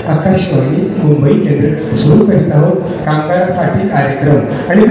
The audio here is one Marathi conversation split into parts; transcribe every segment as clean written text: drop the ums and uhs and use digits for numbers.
आकाशवाणी मुंबई केंद्र सुरू करीत आहोत कामगारांसाठी कार्यक्रम आणि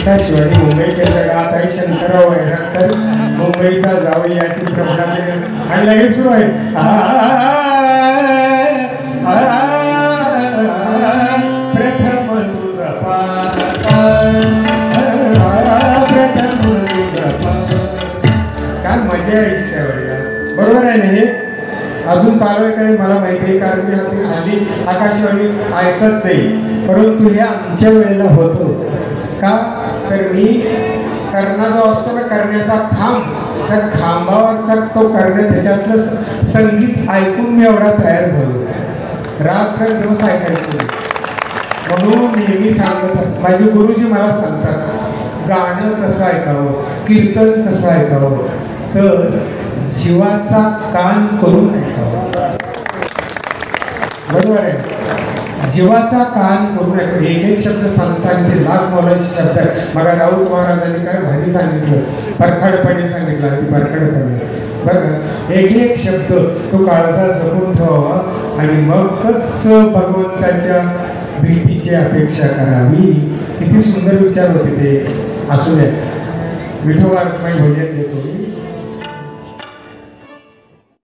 आकाशवाणी मुंबई केंद्र गात आहे शंकरराव हैरकर मुंबईचा जावई या चित्रपटातील आणि लगेच सुरू आहे प्रथम तुझा काय मजा आहे त्यावेळेला. बरोबर आहे ना हे अजून चालू आहे काही मला माहिती आहे कारण मी हल्ली आकाशवाणी ऐकत नाही परंतु हे आमच्या वेळेला होतं का तर मी करणं जो असतो ना करण्याचा खांब त्या खांबावरचा तो करणं त्याच्यातलं संगीत ऐकून मी एवढा तयार झालो रात्र दिवस ऐकायचं म्हणून नेहमी सांगत माझे गुरुजी मला सांगतात गाणं कसं ऐकावं कीर्तन कसं ऐकावं तर जीवाचा कान करून ऐकावं. बरोबर आहे जीवाचा कान करून ऐकावं. एक एक शब्द संतांचे लाख मोलाचे शब्द आहेत. मग राऊत महाराजांनी काय भारी सांगितलं परखडपणे सांगितलं अगदी परखडपणे बरं का. एक एक शब्द तो काळजा जपून ठेवावा आणि मगच भगवंताच्या भेटीची अपेक्षा करावी. किती सुंदर विचार होते ते. असू द्या विठोबा भजन देतो.